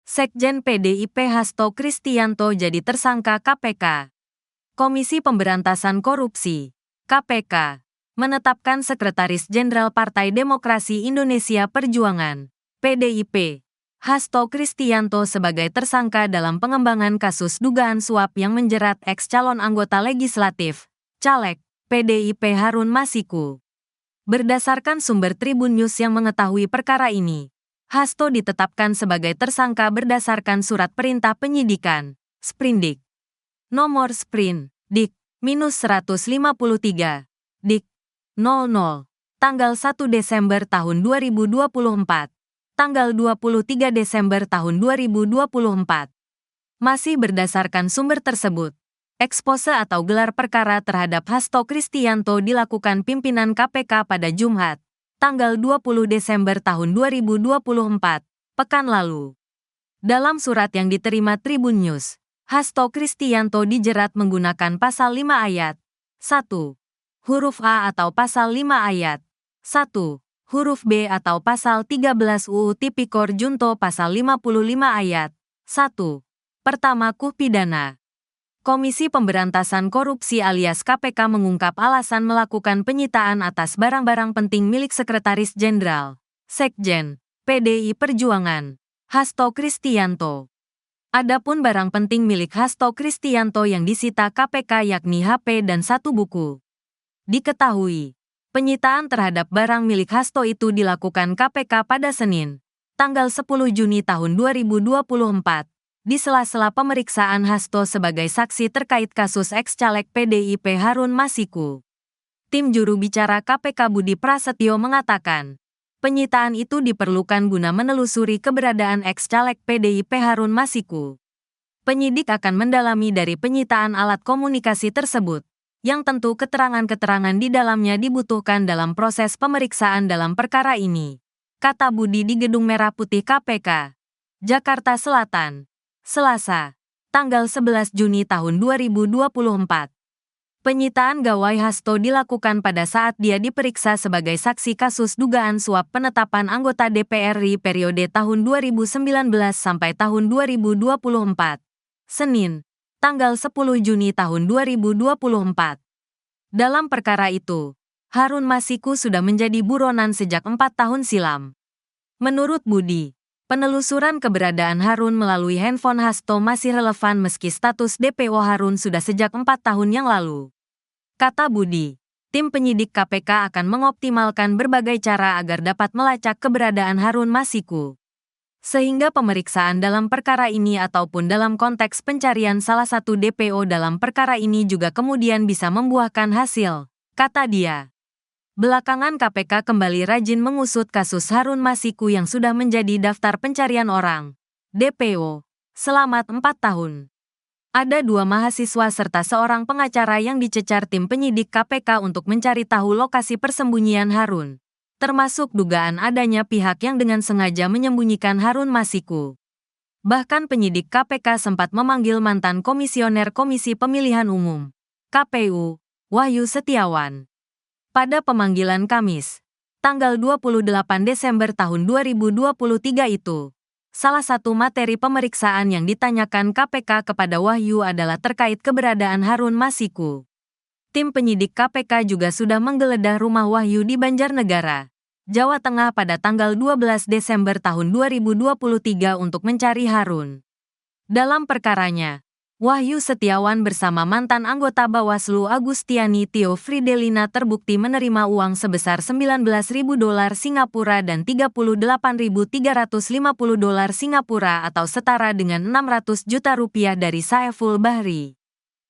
Sekjen PDIP Hasto Kristianto jadi tersangka KPK. Komisi Pemberantasan Korupsi (KPK) menetapkan Sekretaris Jenderal Partai Demokrasi Indonesia Perjuangan (PDIP) Hasto Kristianto sebagai tersangka dalam pengembangan kasus dugaan suap yang menjerat ex-calon anggota legislatif, caleg, PDIP Harun Masiku. Berdasarkan sumber Tribun News yang mengetahui perkara ini, Hasto ditetapkan sebagai tersangka berdasarkan surat perintah penyidikan, Sprindik. Nomor Sprin, Dik-153, Dik. 00, tanggal 1 Desember tahun 2024, tanggal 23 Desember tahun 2024. Masih berdasarkan sumber tersebut, ekspose atau gelar perkara terhadap Hasto Kristianto dilakukan pimpinan KPK pada Jumat, tanggal 20 Desember tahun 2024, pekan lalu. Dalam surat yang diterima Tribun News, Hasto Kristianto dijerat menggunakan pasal 5 ayat 1, huruf A atau pasal 5 ayat 1, huruf B atau pasal 13 UU Tipikor Junto pasal 55 ayat 1, pertama KUH pidana. Komisi Pemberantasan Korupsi alias KPK mengungkap alasan melakukan penyitaan atas barang-barang penting milik Sekretaris Jenderal, Sekjen, PDI Perjuangan, Hasto Kristianto. Adapun barang penting milik Hasto Kristianto yang disita KPK yakni HP dan 1 buku. Diketahui, penyitaan terhadap barang milik Hasto itu dilakukan KPK pada Senin, tanggal 10 Juni tahun 2024. Di sela-sela pemeriksaan Hasto sebagai saksi terkait kasus ex-caleg PDIP Harun Masiku. Tim juru bicara KPK Budi Prasetyo mengatakan, penyitaan itu diperlukan guna menelusuri keberadaan ex-caleg PDIP Harun Masiku. Penyidik akan mendalami dari penyitaan alat komunikasi tersebut, yang tentu keterangan-keterangan di dalamnya dibutuhkan dalam proses pemeriksaan dalam perkara ini, kata Budi di Gedung Merah Putih KPK, Jakarta Selatan. Selasa, tanggal 11 Juni tahun 2024. Penyitaan gawai Hasto dilakukan pada saat dia diperiksa sebagai saksi kasus dugaan suap penetapan anggota DPR RI periode tahun 2019 sampai tahun 2024. Senin, tanggal 10 Juni tahun 2024. Dalam perkara itu, Harun Masiku sudah menjadi buronan sejak 4 tahun silam. Menurut Budi, penelusuran keberadaan Harun melalui handphone Hasto masih relevan meski status DPO Harun sudah sejak 4 tahun yang lalu. Kata Budi, tim penyidik KPK akan mengoptimalkan berbagai cara agar dapat melacak keberadaan Harun Masiku. Sehingga pemeriksaan dalam perkara ini ataupun dalam konteks pencarian salah satu DPO dalam perkara ini juga kemudian bisa membuahkan hasil, kata dia. Belakangan KPK kembali rajin mengusut kasus Harun Masiku yang sudah menjadi daftar pencarian orang, DPO, selama 4 tahun. Ada 2 mahasiswa serta seorang pengacara yang dicecar tim penyidik KPK untuk mencari tahu lokasi persembunyian Harun, termasuk dugaan adanya pihak yang dengan sengaja menyembunyikan Harun Masiku. Bahkan penyidik KPK sempat memanggil mantan komisioner Komisi Pemilihan Umum, KPU, Wahyu Setiawan. Pada pemanggilan Kamis, tanggal 28 Desember tahun 2023 itu, salah satu materi pemeriksaan yang ditanyakan KPK kepada Wahyu adalah terkait keberadaan Harun Masiku. Tim penyidik KPK juga sudah menggeledah rumah Wahyu di Banjarnegara, Jawa Tengah pada tanggal 12 Desember tahun 2023 untuk mencari Harun. Dalam perkaranya, Wahyu Setiawan bersama mantan anggota Bawaslu Agustiani Tio Fridelina terbukti menerima uang sebesar $19.000 Singapura dan $38.350 Singapura atau setara dengan 600 juta rupiah dari Saiful Bahri.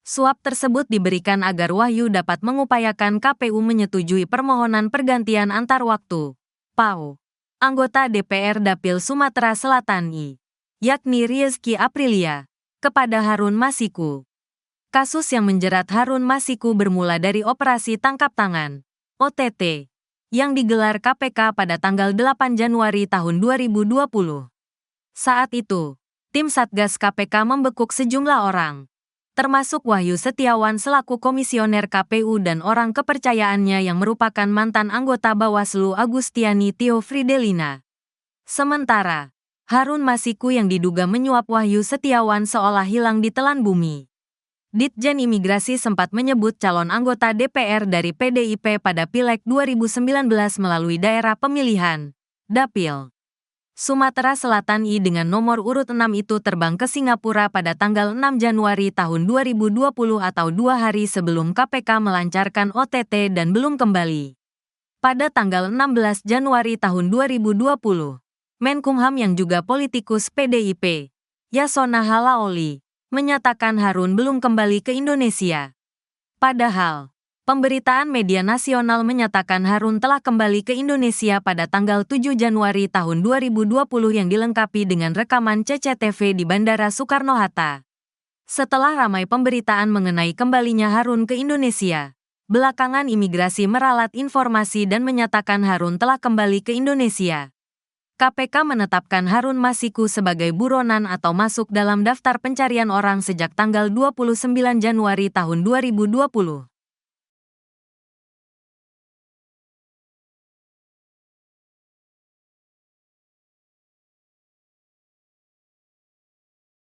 Suap tersebut diberikan agar Wahyu dapat mengupayakan KPU menyetujui permohonan pergantian antar waktu, PAU, anggota DPR Dapil Sumatera Selatan yakni Rizky Aprilia, kepada Harun Masiku. Kasus yang menjerat Harun Masiku bermula dari operasi tangkap tangan, OTT, yang digelar KPK pada tanggal 8 Januari tahun 2020. Saat itu, tim Satgas KPK membekuk sejumlah orang, termasuk Wahyu Setiawan selaku komisioner KPU dan orang kepercayaannya yang merupakan mantan anggota Bawaslu Agustiani Tio Fridelina. Sementara, Harun Masiku yang diduga menyuap Wahyu Setiawan seolah hilang ditelan bumi. Ditjen Imigrasi sempat menyebut calon anggota DPR dari PDIP pada Pileg 2019 melalui daerah pemilihan, Dapil Sumatera Selatan I dengan nomor urut 6 itu terbang ke Singapura pada tanggal 6 Januari tahun 2020 atau 2 hari sebelum KPK melancarkan OTT dan belum kembali. Pada tanggal 16 Januari tahun 2020, Menkumham yang juga politikus PDIP, Yasona Halaoli, menyatakan Harun belum kembali ke Indonesia. Padahal, pemberitaan media nasional menyatakan Harun telah kembali ke Indonesia pada tanggal 7 Januari tahun 2020 yang dilengkapi dengan rekaman CCTV di Bandara Soekarno-Hatta. Setelah ramai pemberitaan mengenai kembalinya Harun ke Indonesia, belakangan imigrasi meralat informasi dan menyatakan Harun telah kembali ke Indonesia. KPK menetapkan Harun Masiku sebagai buronan atau masuk dalam daftar pencarian orang sejak tanggal 29 Januari tahun 2020.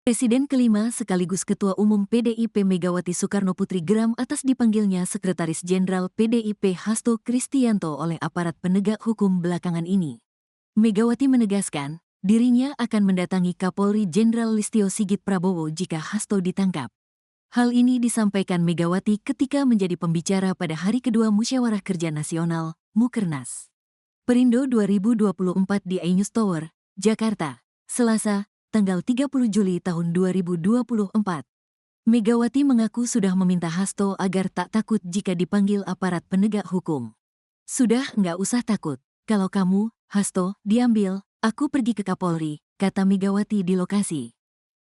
Presiden kelima sekaligus Ketua Umum PDIP Megawati Soekarnoputri geram atas dipanggilnya Sekretaris Jenderal PDIP Hasto Kristianto oleh aparat penegak hukum belakangan ini. Megawati menegaskan, dirinya akan mendatangi Kapolri Jenderal Listio Sigit Prabowo jika Hasto ditangkap. Hal ini disampaikan Megawati ketika menjadi pembicara pada hari kedua Musyawarah Kerja Nasional, Mukernas. Perindo 2024 di iNews Tower, Jakarta, Selasa, tanggal 30 Juli tahun 2024. Megawati mengaku sudah meminta Hasto agar tak takut jika dipanggil aparat penegak hukum. Sudah nggak usah takut, kalau kamu, Hasto, diambil, aku pergi ke Kapolri, kata Megawati di lokasi.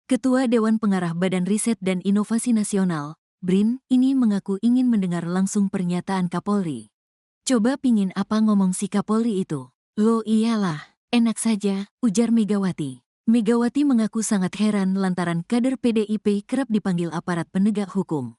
Ketua Dewan Pengarah Badan Riset dan Inovasi Nasional, BRIN, ini mengaku ingin mendengar langsung pernyataan Kapolri. Coba pingin apa ngomong si Kapolri itu? Loh iyalah, enak saja, ujar Megawati. Megawati mengaku sangat heran lantaran kader PDIP kerap dipanggil aparat penegak hukum.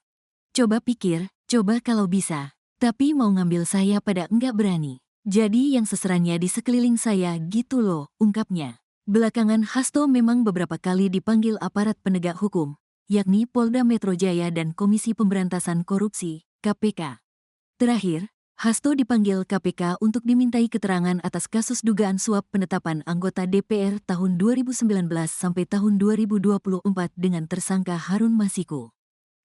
Coba pikir, coba kalau bisa, tapi mau ngambil saya pada enggak berani. Jadi yang seserannya di sekeliling saya gitu loh, ungkapnya. Belakangan Hasto memang beberapa kali dipanggil aparat penegak hukum, yakni Polda Metro Jaya dan Komisi Pemberantasan Korupsi, KPK. Terakhir, Hasto dipanggil KPK untuk dimintai keterangan atas kasus dugaan suap penetapan anggota DPR tahun 2019 sampai tahun 2024 dengan tersangka Harun Masiku.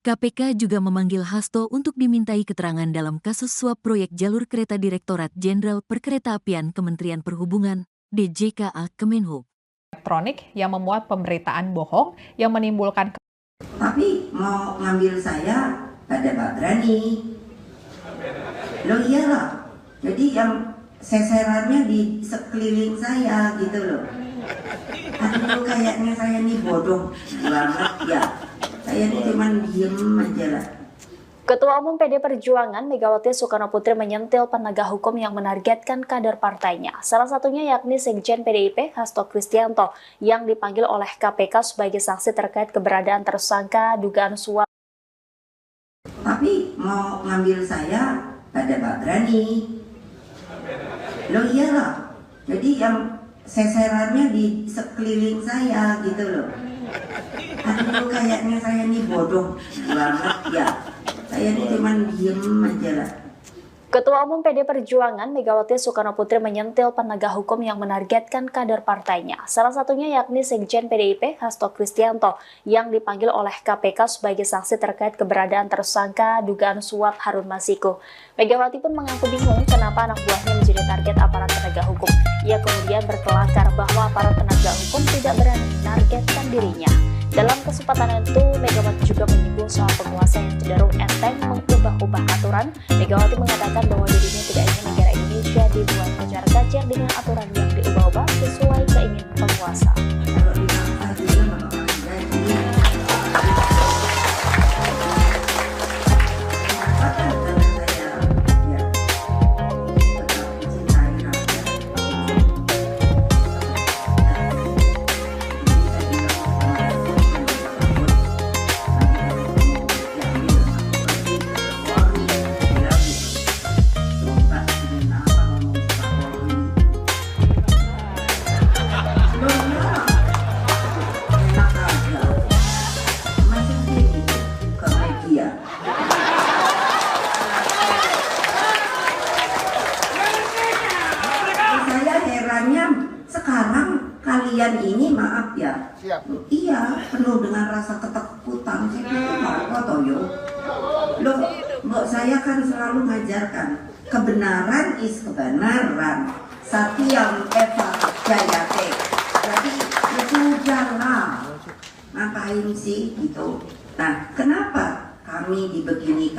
KPK juga memanggil Hasto untuk dimintai keterangan dalam kasus suap proyek jalur kereta Direktorat Jenderal Perkeretaapian Kementerian Perhubungan, DJKA Kemenhub. Elektronik yang memuat pemberitaan bohong yang menimbulkan. Tapi mau ngambil saya pada Pak berani. Loh iyalah, jadi yang seserannya di sekeliling saya gitu loh. Aduh kayaknya saya nih bodoh banget ya. Saya ini cuma diem aja lah. Ketua Umum PD Perjuangan Megawati Soekarnoputri menyentil penegak hukum yang menargetkan kader partainya. Salah satunya yakni Sekjen PDIP Hasto Kristianto yang dipanggil oleh KPK sebagai saksi terkait keberadaan tersangka dugaan suap. Tapi mau ngambil saya pada Pak berani. Loh iyalah, jadi yang seserannya di sekeliling saya gitu loh. Aduh kayaknya saya ini bodoh banget ya. Saya ini cuma diem aja lah. Ketua Umum PD Perjuangan Megawati Soekarnoputri menyentil penegak hukum yang menargetkan kader partainya. Salah satunya yakni Sekjen PDIP Hasto Kristianto yang dipanggil oleh KPK sebagai saksi terkait keberadaan tersangka dugaan suap Harun Masiku. Megawati pun mengaku bingung kenapa anak buahnya menjadi target aparat penegak hukum. Ia kemudian berkelakar bahwa aparat penegak hukum tidak berani menargetkan dirinya. Dalam kesempatan itu, Megawati juga menyinggung soal penguasa yang cenderung enteng mengubah-ubah aturan. Megawati mengatakan bahwa dirinya tidak ingin negara Indonesia dibuat kacar-kacir dengan aturan yang diubah-ubah sesuai keinginan penguasa. Loh, kalian ini maaf ya, iya penuh dengan rasa ketakutan. Saya pikir apa toyo? Loh, mbok saya kan selalu mengajarkan kebenaran is kebenaran. Satyam eva jayate. Jadi ya sudahlah, ngapain sih gitu. Nah, kenapa kami dibeginikan?